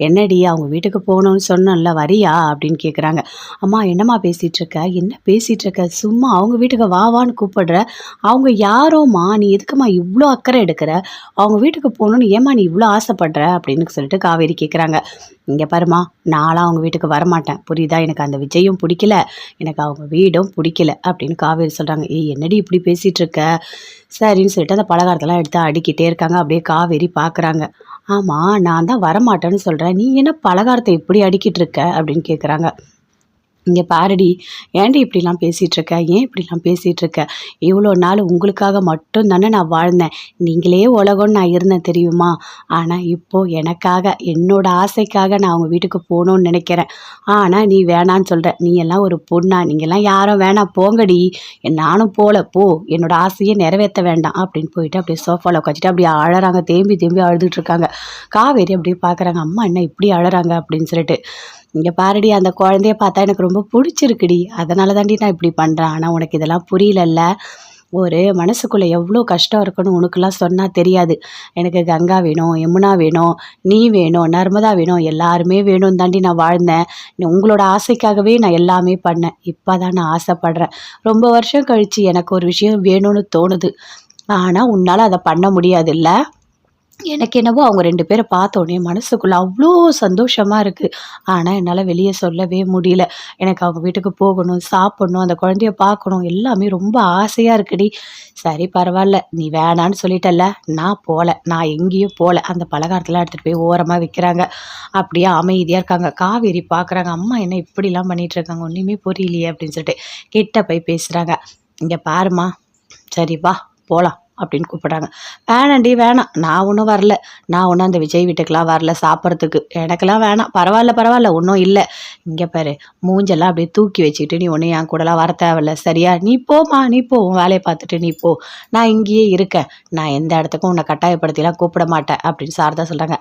என்னடி அவங்க வீட்டுக்கு போகணுன்னு சொன்னோம்ல, வரியா அப்படின்னு கேட்குறாங்க. அம்மா என்னம்மா பேசிகிட்ருக்க, என்ன பேசிகிட்ருக்க, சும்மா அவங்க வீட்டுக்கு வான்னு கூப்பிடுற, அவங்க யாரோம்மா, நீ எதுக்குமா இவ்வளோ அக்கறை எடுக்கிற, அவங்க வீட்டுக்கு போகணுன்னு ஏம்மா நீ இவ்வளோ ஆசைப்படுற அப்படின்னு சொல்லிட்டு காவேரி கேட்குறாங்க. இங்கே பாருமா, நான்லாம் அவங்க வீட்டுக்கு வரமாட்டேன் புரியுதா, எனக்கு அந்த விஜயும் பிடிக்கல, எனக்கு அவங்க வீடும் பிடிக்கல அப்படின்னு காவேரி சொல்கிறாங்க. என்னடி இப்படி பேசிகிட்ருக்க, சரின்னு சொல்லிட்டு அந்த பலகாரத்தெல்லாம் எடுத்து அடுக்கிட்டே இருக்காங்க. அப்படியே காவேரி பார்க்குறாங்க. ஆமாம் நான் தான் வரமாட்டேன்னு சொல்கிறேன், நீ என்ன பலகாரத்தை இப்படி அடுக்கிட்டு இருக்க அப்படின்னு கேட்குறாங்க. இங்கே பாருடி, ஏன்டி இப்படிலாம் பேசிகிட்ருக்க, ஏன் இப்படிலாம் பேசிகிட்ருக்க, இவ்வளோ நாள் உங்களுக்காக மட்டும் தானே நான் வாழ்ந்தேன், நீங்களே உலகம்னு நான் இருந்தேன் தெரியுமா, ஆனால் இப்போது எனக்காக என்னோடய ஆசைக்காக நான் அவங்க வீட்டுக்கு போகணுன்னு நினைக்கிறேன், ஆனால் நீ வேணான்னு சொல்கிற, நீ எல்லாம் ஒரு பொண்ணா, நீங்கள்லாம் யாரும் வேணாம் போங்கடி, நானும் போகல, போ, என்னோடய ஆசையை நிறைவேற்ற வேண்டாம் அப்படின்னு போயிட்டு அப்படியே சோஃபாவில் உட்காந்துட்டு அப்படியே அழறாங்க, தேம்பி அழுதுட்ருக்காங்க. காவேரி அப்படியே பார்க்குறாங்க, அம்மா என்ன இப்படி அழறாங்க அப்படின்னு சொல்லிட்டு. இங்கே பாருடி, அந்த குழந்தைய பார்த்தா எனக்கு ரொம்ப பிடிச்சிருக்குடி, அதனால தாண்டி நான் இப்படி பண்ணுறேன், ஆனால் உனக்கு இதெல்லாம் புரியலல்ல, ஒரு மனசுக்குள்ளே எவ்வளோ கஷ்டம் இருக்குன்னு உனக்கெல்லாம் சொன்னால் தெரியாது, எனக்கு கங்கா வேணும், யமுனா வேணும், நீ வேணும், நர்மதா வேணும், எல்லாருமே வேணும் தாண்டி நான் வாழ்ந்தேன், உங்களோட ஆசைக்காகவே நான் எல்லாமே பண்ணேன், இப்போ தான் நான் ஆசைப்படுறேன், ரொம்ப வருஷம் கழித்து எனக்கு ஒரு விஷயம் வேணும்னு தோணுது, ஆனால் உன்னால் அதை பண்ண முடியாதுல்ல, எனக்கு என்னவோ அவங்க 2 பேர பார்த்தோனே மனசுக்குள்ள அவ்ளோ சந்தோஷமா இருக்கு. ஆனா, என்னால வெளிய சொல்லவே முடியல. எனக்கு அவங்க வீட்டுக்கு போகணும், சாப்பிடணும், அந்த குழந்தைய பார்க்கணும் எல்லாமே ரொம்ப ஆசையா இருக்குடி. சரி பரவால்ல. நீ வேணான்னு சொல்லிட்டல்ல, நான் போல. நான் எங்கேயும் போல. அந்த பலகாரத்தலாம் எடுத்துட்டு போய் ஓரமா வைக்கிறாங்க. அப்படியே அமைதியா இருக்காங்க. காவேரி பார்க்குறாங்க. அம்மா என்ன இப்படிலாம் பண்ணிட்டு இருக்காங்க? ஒண்ணுமே புரியலையே அப்படின்னு சொல்லிட்டு. கிட்ட போய் பேசுறாங்க. இங்க பாரும்மா. சரி வா போலாம். அப்படின்னு கூப்பிடுறாங்க. வேணாண்டி வேணாம். நான் ஒண்ணும் வரல. நான் ஒண்ணும் அந்த விஜய் வீட்டுக்குலாம் வரல சாப்பிட்றதுக்கு. எனக்கெல்லாம் வேணாம். பரவால்ல, பரவால்ல. ஒண்ணும் இல்ல. இங்க பாரு, மூஞ்செல்லாம் அப்படியே தூக்கி வச்சுக்கிட்டு நீ ஒண்ணும் என் கூடலாம் வர தேவையில்ல. சரியா? நீ போம்மா, நீ போ. உன் வேலைய பார்த்துட்டு நீ போ. நான் இங்கேயே இருக்கேன். நான் எந்த இடத்துக்கும் உன்ன கட்டாயப்படுத்திலாம் கூப்பிட மாட்டேன். அப்படின்னு சாரதா சொல்றாங்க.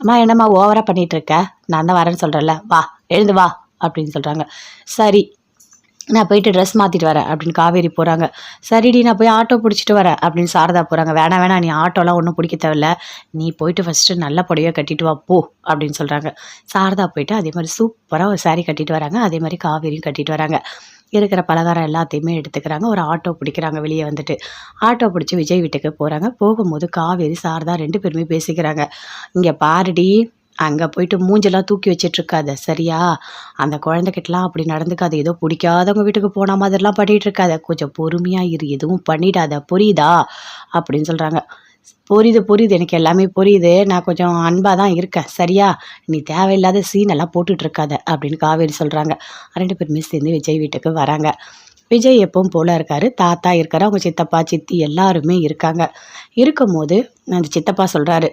அம்மா என்னம்மா ஓவரா பண்ணிட்டு இருக்க? நான் தான் வரேன்னு சொல்றேன்ல. வா, எழுந்து வா அப்படின்னு சொல்றாங்க. சரி. நான் போயிட்டு ட்ரெஸ் மாத்திட்டு வரேன் அப்படின்னு காவேரி போறாங்க. சரிடி நான் போய் ஆட்டோ புடிச்சிட்டு வரேன் அப்படின்னு சாரதா போறாங்க. வேணாம் வேணாம் நீ ஆட்டோலாம் ஒண்ணும் புடிக்க தேவையில்ல. நீ போயிட்டு ஃபர்ஸ்ட்டு நல்ல புடவையா கட்டிட்டு வா போ அப்படின்னு சொல்றாங்க. சாரதா போயிட்டு அதே மாரி சூப்பரா ஒரு சாரி கட்டிட்டு வராங்க. அதே மாரி காவேரியும் கட்டிட்டு வராங்க. இருக்கிற பலகாரம் எல்லாத்தையுமே எடுத்துக்கிறாங்க. ஒரு ஆட்டோ பிடிக்கிறாங்க வெளிய வந்துட்டு. ஆட்டோ பிடிச்சு விஜய் வீட்டுக்கு போறாங்க. போகும்போது காவேரி, சாரதா 2 பேருமே பேசிக்கிறாங்க. "இங்க பாருடி, அங்க போயிட்டு மூஞ்செல்லாம் தூக்கி வச்சுட்டு இருக்காத. சரியா? அந்த குழந்தைகிட்டலாம் அப்படி நடந்துக்காத. ஏதோ புடிக்காதவங்க வீட்டுக்கு போன மாதிரிலாம் பண்ணிட்டு இருக்காத. கொஞ்சம் பொறுமையா இரு. எதுவும் பண்ணிடாத. புரியுதா?" அப்படின்னு சொல்றாங்க. "புரியுது, புரியுது. எனக்கு எல்லாமே புரியுது. நான் கொஞ்சம் அன்பா தான் இருக்கேன். சரியா? நீ தேவையில்லாத சீன் எல்லாம் போட்டுட்டு இருக்காத." அப்படின்னு காவேரி சொல்றாங்க. 2 பேருமே சேர்ந்து விஜய் வீட்டுக்கு வராங்க. விஜய் எப்பவும் போல இருக்காரு. தாத்தா இருக்காரு. அவங்க சித்தப்பா, சித்தி எல்லாருமே இருக்காங்க. இருக்கும்போது அந்த சித்தப்பா சொல்றாரு,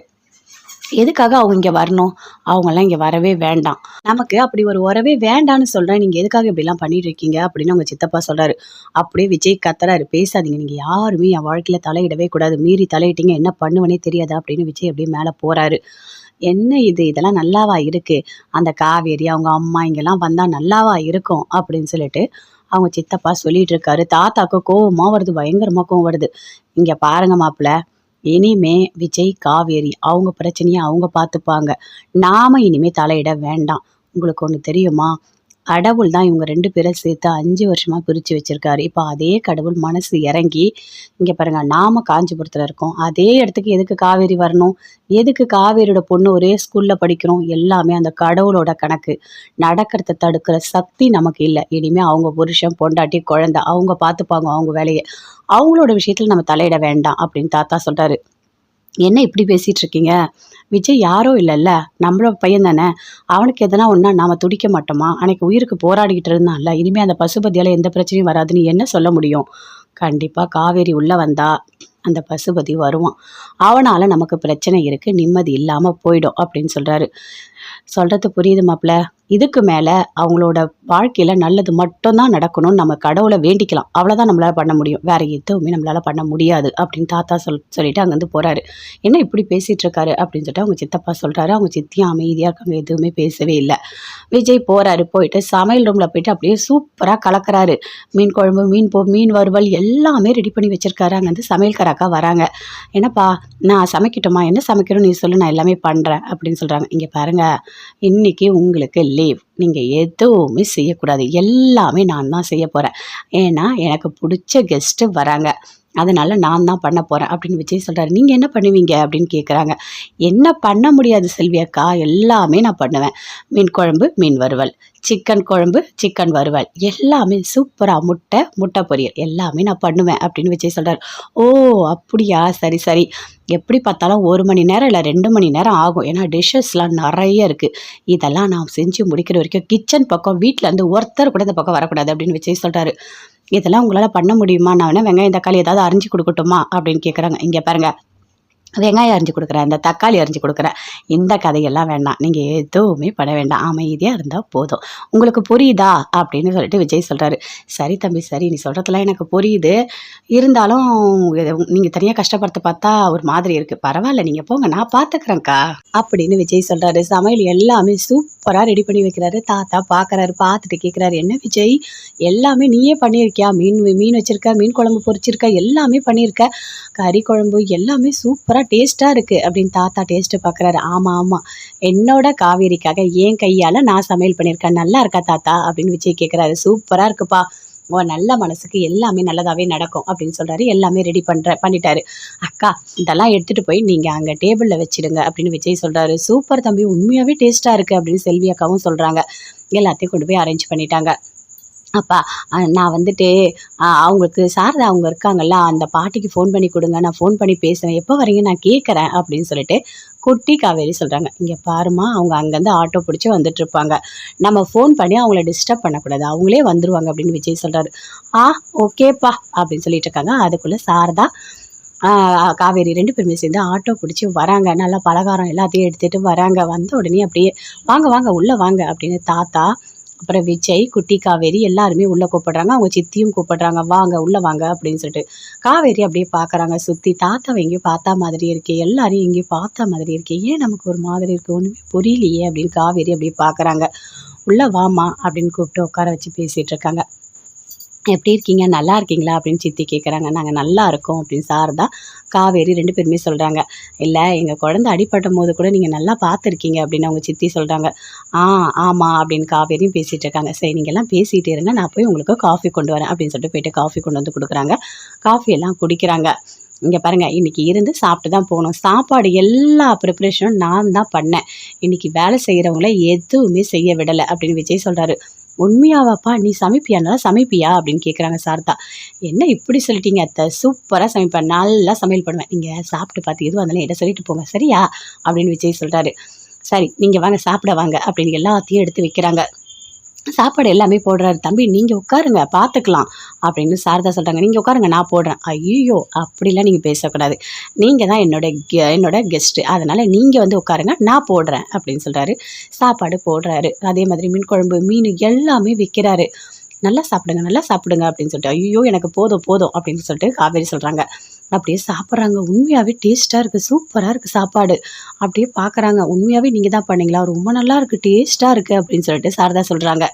"எதுக்காக அவங்க இங்க வரணும்? அவங்கலாம் இங்க வரவே வேண்டாம். நமக்கு அப்படி ஒரு உறவே வேண்டான்னு சொல்றேன். நீங்க எதுக்காக இப்படிலாம் பண்ணிட்டு இருக்கீங்க?" அப்படின்னு அவங்க சித்தப்பா சொல்றாரு. அப்படியே விஜய் கத்துறாரு, "பேசாதீங்க. நீங்க யாருமே என் வாழ்க்கையில தலையிடவே கூடாது. மீறி தலையிட்டீங்க என்ன பண்ணுவேன்னே தெரியாது." அப்படின்னு விஜய் அப்படியே மேல போறாரு. "என்ன இது? இதெல்லாம் நல்லாவா இருக்கு? அந்த காவேரி, அவங்க அம்மா இங்கெல்லாம் வந்தா நல்லாவா இருக்கும்?" அப்படின்னு சொல்லிட்டு அவங்க சித்தப்பா சொல்லிட்டு இருக்காரு. தாத்தாக்கு கோவமா வருது. பயங்கரமா கோவம் வருது. "இங்க பாருங்க மாப்பிள. இனிமே விஜய், காவேரி அவங்க பிரச்சனைய அவங்க பார்த்துப்பாங்க. நாம இனிமே தலையிட வேண்டாம். உங்களுக்கு ஒண்ணு தெரியுமா? கடவுள் தான் இவங்க 2 பேர சேர்த்து 5 வருஷமா பிரிச்சு வச்சிருக்காரு. இப்ப அதே கடவுள் மனசு இறங்கி, இங்க பாருங்க நாம காஞ்சிபுரத்துல இருக்கோம். அதே இடத்துக்கு எதுக்கு காவேரி வரணும்? எதுக்கு காவேரியோட பொண்ணு ஒரே ஸ்கூல்ல படிக்கிறோம்? எல்லாமே அந்த கடவுளோட கணக்கு. நடக்கிறத தடுக்கிற சக்தி நமக்கு இல்ல. இனிமே அவங்க புருஷன், பொண்டாட்டி, குழந்தை அவங்க பார்த்துப்பாங்க அவங்க வேலைய. அவங்களோட விஷயத்துல நம்ம தலையிட வேண்டாம் அப்படின்னு தாத்தா சொல்றாரு. என்ன இப்படி பேசிட்டு இருக்கீங்க? விஜய் யாரோ இல்லல்ல. நம்மளோட பையன் தானே. அவனுக்கு எதனா ஒண்ணா நாம துடிக்க மாட்டோமா? அன்னைக்கு உயிருக்கு போராடிக்கிட்டு இருந்தான்ல. இனிமே அந்த பசுபதியால எந்த பிரச்சனையும் வராதுன்னு என்ன சொல்ல முடியும்? கண்டிப்பா காவேரி உள்ள வந்தா அந்த பசுபதி வருவான். அவனால நமக்கு பிரச்சனை இருக்கு. நிம்மதி இல்லாம போயிடும் அப்படின்னு சொல்றாரு. சொல்றது புரியுது மாப்ள. இதுக்கு மேல அவங்களோட வாழ்க்கையில நல்லது மட்டும் தான் நடக்கணும்னு நம்ம கடவுள வேண்டிக்கலாம். அவ்வளோதான் நம்மளால பண்ண முடியும். வேற எதுவுமே நம்மளால பண்ண முடியாது அப்படின்னு தாத்தா சொல்லிட்டு அங்கேருந்து போறாரு. என்ன இப்படி பேசிட்டு இருக்காரு அப்படின்னு சொல்லிட்டு அவங்க சித்தப்பா சொல்றாரு. அவங்க சித்தியும் அமைதியா இருக்காங்க. எதுவுமே பேசவே இல்ல. விஜய் போறாரு. போயிட்டு சமையல் ரூம்ல போயிட்டு அப்படியே சூப்பரா கலக்குறாரு. மீன் குழம்பு, மீன் வறுவல் எல்லாமே ரெடி பண்ணி வச்சிருக்காரு. அங்கேருந்து சமையல்கார அக்கா வராங்க. "என்னப்பா நான் சமைக்கட்டுமா? என்ன சமைக்கணும் நீ சொல்லு நான் எல்லாமே பண்றேன்" அப்படின்னு சொல்றாங்க. "இங்க பாருங்க, இன்னைக்கு உங்களுக்கு லீவ். நீங்க எதுவுமே செய்யக்கூடாது. எல்லாமே நான் தான் செய்ய போறேன். ஏன்னா எனக்கு புடிச்ச கெஸ்ட் வராங்க. அதனால நான் தான் பண்ண போறேன்" அப்படின்னு விஜய் சொல்றாரு. "நீங்க என்ன பண்ணுவீங்க?" அப்படின்னு கேட்குறாங்க. "என்ன பண்ண முடியாது செல்வி அக்கா. எல்லாமே நான் பண்ணுவேன். மீன் குழம்பு, மீன் வறுவல், சிக்கன் குழம்பு, சிக்கன் வறுவல் எல்லாமே சூப்பரா முட்டை பொரியல் எல்லாமே நான் பண்ணுவேன்" அப்படின்னு விஜய் சொல்றாரு. "ஓ! அப்படியா? சரி, சரி. எப்படி பார்த்தாலும் 1 மணி நேரம் இல்ல 2 மணி நேரம் ஆகும். ஏன்னா டிஷ்ஷஸ்லாம் நெறைய இருக்கு. இதெல்லாம் நான் செஞ்சு முடிக்கிற வரைக்கும் கிச்சன் பக்கம் வீட்லருந்து ஒருத்தர் கூட இந்த பக்கம் வரக்கூடாது" அப்படின்னு விஜய் சொல்றாரு. "இதெல்லாம் உங்களால பண்ண முடியுமா? நான் வேணா வெங்காயம், தக்காளி ஏதாவது அரிஞ்சு குடுக்கட்டுமா?" அப்படின்னு கேட்குறாங்க. "இங்க பாருங்க. வெங்காயம் அரிஞ்சு குடுக்குறேன், இந்த தக்காளி அரிஞ்சு குடுக்குறேன். இந்த கதையெல்லாம் வேண்டாம். நீங்க எதுவுமே பண்ண வேண்டாம். அமைதியா இருந்தா போதும். உங்களுக்கு புரியுதா?" அப்படின்னு சொல்லிட்டு விஜய் சொல்றாரு. "சரி தம்பி, சரி. நீ சொல்றதெல்லாம் எனக்கு புரியுது. இருந்தாலும் நீங்க தனியா கஷ்டப்படுறத பார்த்தா ஒரு மாதிரி இருக்கு. பரவால்ல நீங்க போங்க. நான் பார்த்துக்கிறேன்க்கா" அப்படின்னு விஜய் சொல்றாரு. சமையல் எல்லாமே சூப்பரா ரெடி பண்ணி வைக்கிறாரு. தாத்தா பார்க்குறாரு. பார்த்துட்டு கேட்குறாரு, "என்ன விஜய் எல்லாமே நீயே பண்ணியிருக்கியா? மீன் வச்சிருக்க, மீன் குழம்பு பொரிச்சிருக்க, எல்லாமே பண்ணியிருக்க. கறி குழம்பு எல்லாமே சூப்பரா டேஸ்ட்டா இருக்கு" அப்படின்னு தாத்தா டேஸ்ட்டு பார்க்குறாரு. "ஆமா, ஆமா. என்னோட காவேரிக்காக என் கையால நான் சமையல் பண்ணியிருக்கேன். நல்லா இருக்கா தாத்தா?" அப்படின்னு விஜய் கேட்குறாரு. "சூப்பரா இருக்குப்பா. உன் நல்ல மனசுக்கு எல்லாமே நல்லதாகவே நடக்கும் அப்படின்னு சொல்கிறாரு. எல்லாமே ரெடி பண்ணிட்டாரு. அக்கா இதெல்லாம் எடுத்துகிட்டு போய் நீங்கள் அங்கே டேபிளில் வச்சிடுங்க அப்படின்னு விஜய் சொல்கிறாரு. சூப்பர் தம்பி, உண்மையாகவே டேஸ்ட்டாக இருக்குது அப்படின்னு செல்வி அக்காவும் சொல்கிறாங்க. எல்லாத்தையும் கொண்டு போய் அரேஞ்ச் பண்ணிட்டாங்க. அப்பா நான் வந்துட்டு அவங்களுக்கு சாரதா அவங்க இருக்காங்கல்ல, அந்த பாட்டிக்கு ஃபோன் பண்ணி கொடுங்க, நான் ஃபோன் பண்ணி பேசுகிறேன், எப்போ வரீங்க நான் கேட்குறேன் அப்படின்னு சொல்லிட்டு குட்டி காவேரி சொல்கிறாங்க. இங்கே பாருமா, அவங்க அங்கேருந்து ஆட்டோ பிடிச்சி வந்துட்டுருப்பாங்க, நம்ம ஃபோன் பண்ணி அவங்கள டிஸ்டர்ப் பண்ணக்கூடாது, அவங்களே வந்துடுவாங்க அப்படின்னு விஜய் சொல்கிறாரு. ஓகேப்பா அப்படின்னு சொல்லிட்டு இருக்காங்க. அதுக்குள்ளே சாரதா காவேரி 2 பேருமே சேர்ந்து ஆட்டோ பிடிச்சி வராங்க. நல்லா பலகாரம் எல்லாத்தையும் எடுத்துகிட்டு வராங்க. வந்த உடனே அப்படியே வாங்க வாங்க உள்ளே வாங்க அப்படின்னு தாத்தா, அப்புறம் விஜய், குட்டி காவேரி எல்லாருமே உள்ளே கூப்பிடுறாங்க. அவங்க சித்தியும் கூப்பிடுறாங்க, வாங்க உள்ளே வாங்க அப்படின்னு சொல்லிட்டு. காவேரி அப்படியே பார்க்குறாங்க சுற்றி. தாத்தாவை எங்கேயும் பார்த்தா மாதிரி இருக்கே, எல்லாரையும் எங்கேயும் பார்த்தா மாதிரி இருக்கே, ஏன் நமக்கு ஒரு மாதிரி இருக்குது, ஒன்றுமே புரியலையே அப்படின்னு காவேரி அப்படியே பார்க்குறாங்க. உள்ளே வாமா அப்படின்னு கூப்பிட்டு உட்கார வச்சு பேசிகிட்டு இருக்காங்க. எப்படி இருக்கீங்க, நல்லா இருக்கீங்களா அப்படின்னு சித்தி கேட்குறாங்க. நாங்கள் நல்லா இருக்கோம் அப்படின்னு சாரதா, காவேரி 2 பேருமே சொல்கிறாங்க. இல்லை, எங்கள் குழந்தை அடிபட்டும் போது கூட நீங்கள் நல்லா பார்த்துருக்கீங்க அப்படின்னு அவங்க சித்தி சொல்கிறாங்க. ஆமாம் அப்படின்னு காவேரியும் பேசிகிட்டு இருக்காங்க. சரி, நீங்கள் எல்லாம் பேசிகிட்டு இருங்க, நான் போய் உங்களுக்கு காஃபி கொண்டு வரேன் அப்படின்னு சொல்லிட்டு போயிட்டு காஃபி கொண்டு வந்து கொடுக்குறாங்க. காஃபி எல்லாம் குடிக்கிறாங்க. இங்கே பாருங்கள், இன்றைக்கி இருந்து சாப்பிட்டு தான் போகணும், சாப்பாடு எல்லா ப்ரிப்ரேஷனும் நான் தான் பண்ணேன், இன்றைக்கி வேலை செய்கிறவங்கள எதுவுமே செய்ய விடலை அப்படின்னு விஜய் சொல்கிறாரு. உண்மையாவாப்பா, நீ சமைப்பியா, நல்லா சமைப்பியா அப்படின்னு கேட்குறாங்க சாரதா. என்ன இப்படி சொல்லிட்டீங்க அத்தை, சூப்பராக சமைப்பேன், நல்லா சமையல் பண்ணுவேன், நீங்கள் சாப்பிட்டு பார்த்து எதுவும் அதெல்லாம் என்ன சொல்லிட்டு போங்க சரியா அப்படின்னு விஜய் சொல்கிறாரு. சரி, நீங்கள் வாங்க சாப்பிட வாங்க அப்படின்னு எல்லாத்தையும் எடுத்து வைக்கிறாங்க. சாப்பாடு எல்லாமே போடுறாரு. தம்பி நீங்கள் உட்காருங்க பார்த்துக்கலாம் அப்படின்னு சாரதா சொல்கிறாங்க. நீங்கள் உட்காருங்க, நான் போடுறேன். ஐயோ, அப்படிலாம் நீங்கள் பேசக்கூடாது, நீங்கள் தான் என்னோட கெஸ்ட்டு, அதனால் நீங்கள் வந்து உட்காருங்க, நான் போடுறேன் அப்படின்னு சொல்கிறாரு. சாப்பாடு போடுறாரு. அதே மாதிரி மீன் குழம்பு, மீன் எல்லாமே விற்கிறாரு. நல்லா சாப்பிடுங்க, நல்லா சாப்பிடுங்க அப்படின்னு சொல்லிட்டு. ஐயோ, எனக்கு போதும் போதும் அப்படின்னு சொல்லிட்டு காவேரி சொல்கிறாங்க. அப்படியே சாப்பிட்றாங்க. உண்மையாகவே டேஸ்ட்டாக இருக்குது, சூப்பராக இருக்குது சாப்பாடு. அப்படியே பார்க்குறாங்க. உண்மையாகவே நீங்கள் தான் பண்ணீங்களா, ரொம்ப நல்லா இருக்குது, டேஸ்ட்டாக இருக்குது அப்படின்னு சொல்லிட்டு சாரதா சொல்கிறாங்க.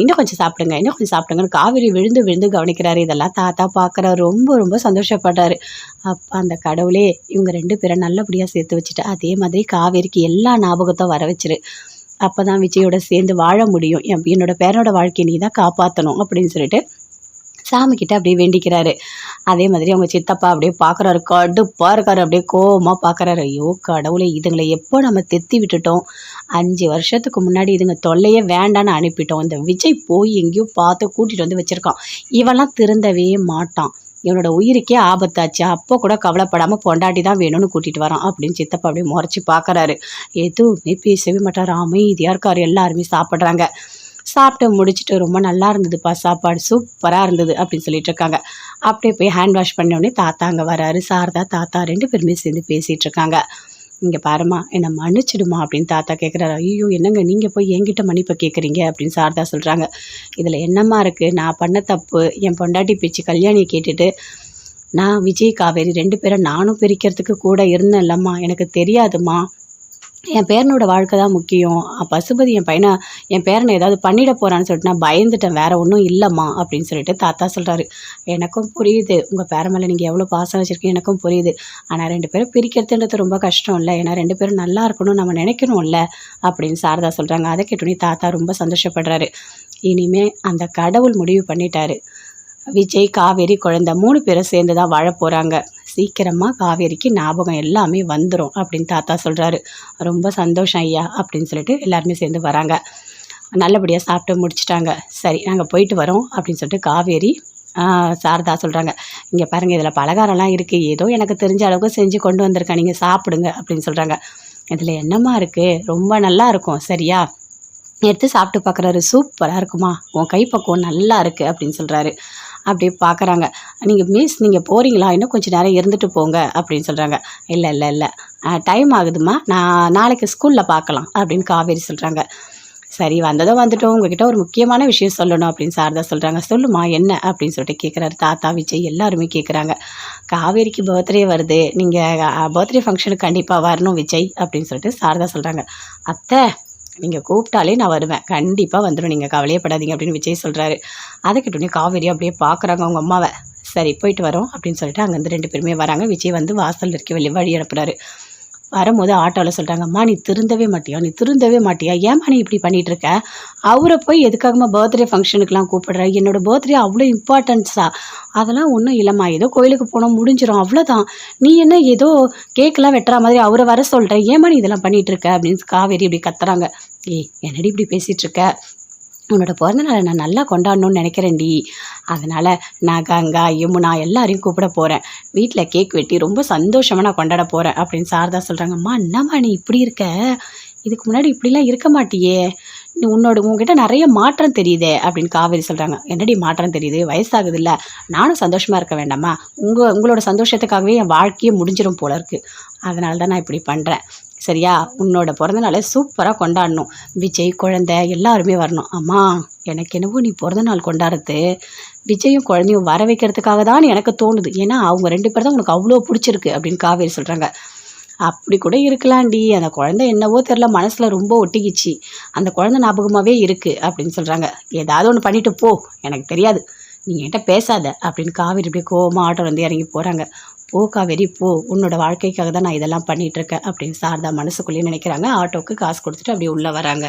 இன்னும் கொஞ்சம் சாப்பிடுங்க, இன்னும் கொஞ்சம் சாப்பிடுங்கன்னு காவேரி விழுந்து விழுந்து கவனிக்கிறாரு. இதெல்லாம் தாத்தா பார்க்குறாரு. ரொம்ப ரொம்ப சந்தோஷப்படுறாரு. அப்போ அந்த கடவுளே இவங்க 2 பேரை நல்லபடியாக சேர்த்து வச்சுட்டு அதே மாதிரி காவேரிக்கு எல்லா ஞாபகத்தை வர வச்சிரு, அப்போ தான் விஜயோட சேர்ந்து வாழ முடியும், என்னோட பேரனோட வாழ்க்கையை நீ தான் காப்பாற்றணும் அப்படின்னு சொல்லிட்டு சாமிக்கிட்ட அப்படியே வேண்டிக்கிறாரு. அதே மாதிரி அவங்க சித்தப்பா அப்படியே பார்க்குறாரு. கடுப்பாக இருக்காரு. அப்படியே கோவமாக பார்க்குறாரு. ஐயோ கடவுளே, இதுங்களை எப்போ நம்ம தெத்தி விட்டுட்டோம், 5 வருஷத்துக்கு முன்னாடி இதுங்க தொல்லையே வேண்டான்னு அனுப்பிட்டோம், இந்த விஜய் போய் எங்கேயோ பார்த்து கூட்டிகிட்டு வந்து வச்சுருக்கான், இவெல்லாம் திருந்தவே மாட்டான், இவனோட உயிருக்கே ஆபத்தாச்சு, அப்போ கூட கவலைப்படாமல் பொண்டாட்டி தான் வேணும்னு கூட்டிகிட்டு வரான் அப்படின்னு சித்தப்பா அப்படியே முறைச்சி பார்க்குறாரு. எதுவுமே பேசவே மாட்டார், அமைதியாக இருக்கார். எல்லாருமே சாப்பிட்றாங்க. சாப்பிட்டு முடிச்சுட்டு ரொம்ப நல்லா இருந்ததுப்பா சாப்பாடு, சூப்பராக இருந்தது அப்படின்னு சொல்லிட்டு இருக்காங்க. அப்படியே போய் ஹேண்ட் வாஷ் பண்ணோடனே தாத்தா அங்கே வராரு. சாரதா தாத்தா 2 பேருமே சேர்ந்து பேசிகிட்டு இருக்காங்க. இங்கே பாருமா, என்னை மன்னிச்சிடுமா அப்படின்னு தாத்தா கேட்குறாரு. ஐயோ என்னங்க நீங்கள் போய் என்கிட்ட மன்னிப்பை கேட்குறீங்க அப்படின்னு சாரதா சொல்கிறாங்க. இதில் என்னம்மா இருக்குது, நான் பண்ண தப்பு, என் பொண்டாட்டி பேச்சு கல்யாணியை கேட்டுட்டு நான் விஜய் காவேரி 2 பேரை நானும் பிரிக்கிறதுக்கு கூட இருந்தேன் இல்லைம்மா, எனக்கு தெரியாதுமா, என் பேரனோட வாழ்க்கை தான் முக்கியம், பசுபதி என் பேரனை ஏதாவது பண்ணிட போகிறான்னு சொல்லிட்டு நான் பயந்துட்டேன், வேறு ஒன்றும் இல்லைம்மா அப்படின்னு சொல்லிட்டு தாத்தா சொல்கிறாரு. எனக்கும் புரியுது, உங்கள் பேரன் மேலே நீங்கள் எவ்வளோ பாசம் வச்சுருக்கீங்க, எனக்கும் புரியுது, ஆனால் 2 பேரும் பிரிக்கிறதுன்றது ரொம்ப கஷ்டம் இல்லை, ஏன்னா 2 பேரும் நல்லா இருக்கணும் நம்ம நினைக்கணும்ல அப்படின்னு சாரதா சொல்கிறாங்க. அதை கேட்டோன்னே தாத்தா ரொம்ப சந்தோஷப்படுறாரு. இனிமேல் அந்த கடவுள் முடிவு பண்ணிட்டாரு, விஜய் காவேரி குழந்தை 3 பேரும் சேர்ந்து தான் வாழ போகிறாங்க, சீக்கிரமாக காவேரிக்கு ஞாபகம் எல்லாமே வந்துடும் அப்படின்னு தாத்தா சொல்கிறாரு. ரொம்ப சந்தோஷம் ஐயா அப்படின்னு சொல்லிட்டு எல்லாருமே சேர்ந்து வராங்க. நல்லபடியாக சாப்பிட்டு முடிச்சிட்டாங்க. சரி, நாங்கள் போயிட்டு வரோம் அப்படின்னு சொல்லிட்டு காவேரி சாரதா சொல்கிறாங்க. இங்கே பாருங்கள், இதில் பலகாரம்லாம் இருக்குது, ஏதோ எனக்கு தெரிஞ்ச அளவுக்கு செஞ்சு கொண்டு வந்திருக்கேன், நீங்கள் சாப்பிடுங்க அப்படின்னு சொல்கிறாங்க. இதில் என்னம்மா இருக்குது, ரொம்ப நல்லா இருக்கும் சரியா, எடுத்து சாப்பிட்டு பார்க்குறாரு. சூப்பராக இருக்குமா, உன் கைப்பக்குவம் நல்லா இருக்குது அப்படின்னு சொல்கிறாரு. அப்படியே பார்க்குறாங்க. நீங்கள் போகிறீங்களா, இன்னும் கொஞ்சம் நேரம் இருந்துட்டு போங்க அப்படின்னு சொல்கிறாங்க. இல்லை டைம் ஆகுதுமா, நான் நாளைக்கு ஸ்கூலில் பார்க்கலாம் அப்படின்னு காவேரி சொல்கிறாங்க. சரி, வந்ததும் வந்துட்டோம், உங்ககிட்ட ஒரு முக்கியமான விஷயம் சொல்லணும் அப்படின்னு சாரதா சொல்கிறாங்க. சொல்லுமா என்ன அப்படின்னு சொல்லிட்டு கேட்குறாரு. தாத்தா விஜய் எல்லாருமே கேட்குறாங்க. காவேரிக்கு பர்த்டே வருது, நீங்கள் பர்த்டே ஃபங்க்ஷனுக்கு கண்டிப்பாக வரணும் விஜய் அப்படின்னு சொல்லிட்டு சாரதா சொல்கிறாங்க. அத்தை நீங்கள் கூப்பிட்டாலே நான் வருவேன், கண்டிப்பாக வந்துடும், நீங்கள் கவலையப்படாதீங்க அப்படின்னு விஜய் சொல்கிறாரு. அதை கேட்டோடனே காவேரி அப்படியே பார்க்குறாங்க அவங்க அம்மாவை. சரி போயிட்டு வரோம் அப்படின்னு சொல்லிட்டு அங்கேருந்து 2 பேருமே வராங்க. விஜய் வந்து வாசல் இருக்க வழி அனுப்புகிறாரு. வரும்போது ஆட்டோவில் சொல்கிறாங்க, அம்மா நீ திருந்தவே மாட்டியா, நீ திருந்தவே மாட்டியா, ஏம்மா நீ இப்படி பண்ணிட்டு இருக்க, அவரை போய் எதுக்காகம்மா பர்த்டே ஃபங்க்ஷனுக்குலாம் கூப்பிடுற, என்னோட பர்த்டே அவ்வளோ இம்பார்ட்டன்ஸா, அதெல்லாம் ஒன்றும் இல்லைம்மா, ஏதோ கோயிலுக்கு போனோம் முடிஞ்சிடும் அவ்வளோதான், நீ என்ன ஏதோ கேக்கெலாம் வெட்டுற மாதிரி அவரை வர சொல்கிற, ஏம்மா நீ இதெல்லாம் பண்ணிட்டு இருக்க அப்படின்னு காவேரி இப்படி கத்துறாங்க. ஏய் என்னடி இப்படி பேசிகிட்டு இருக்க, உன்னோட பிறந்த நாளை நான் நல்லா கொண்டாடணும்னு நினைக்கிறேன்டி, அதனால் நான் கங்கா யமுனா எல்லாரையும் கூப்பிட போகிறேன், வீட்டில் கேக் வெட்டி ரொம்ப சந்தோஷமாக நான் கொண்டாட போகிறேன் அப்படின்னு சாரதா சொல்கிறாங்க. அம்மா என்னம்மா நீ இப்படி இருக்க, இதுக்கு முன்னாடி இப்படிலாம் இருக்க மாட்டியே, நீ உங்ககிட்ட நிறைய மாற்றம் தெரியுதே அப்படின்னு காவேரி சொல்கிறாங்க. என்னடி மாற்றம் தெரியுது, வயசாகுது இல்லை, நானும் சந்தோஷமாக இருக்க வேண்டாமா, உங்களோட சந்தோஷத்துக்காகவே என் வாழ்க்கையே முடிஞ்சிடும் போல இருக்குது, அதனால தான் நான் இப்படி பண்ணுறேன், சரியா, உன்னோட பிறந்த நாளை சூப்பராக கொண்டாடணும், விஜய் குழந்தை எல்லாருமே வரணும். அம்மா எனக்கு என்னவோ நீ பிறந்த நாள் கொண்டாடுறது விஜயும் குழந்தையும் வர வைக்கிறதுக்காக தான் எனக்கு தோணுது, ஏன்னா அவங்க 2 பேர் தான் உனக்கு அவ்வளோ பிடிச்சிருக்கு அப்படின்னு காவேரி சொல்கிறாங்க. அப்படி கூட இருக்கலாம்டி, அந்த குழந்தை என்னவோ தெரில மனசில் ரொம்ப ஒட்டிக்கிச்சு, அந்த குழந்தை ஞாபகமாகவே இருக்குது அப்படின்னு சொல்கிறாங்க. ஏதாவது ஒன்று பண்ணிட்டு போ, எனக்கு தெரியாது, நீ என்கிட்ட பேசாத அப்படின்னு காவேரி இப்படி கோவமாக ஆட்டோ வந்து இறங்கி போகிறாங்க. போ காவேரி போ, உன்னோட வாழ்க்கைக்காக தான் நான் இதெல்லாம் பண்ணிகிட்ருக்கேன் அப்படின்னு சாரதா மனசுக்குள்ளேயே நினைக்கிறாங்க. ஆட்டோவுக்கு காசு கொடுத்துட்டு அப்படியே உள்ளே வராங்க.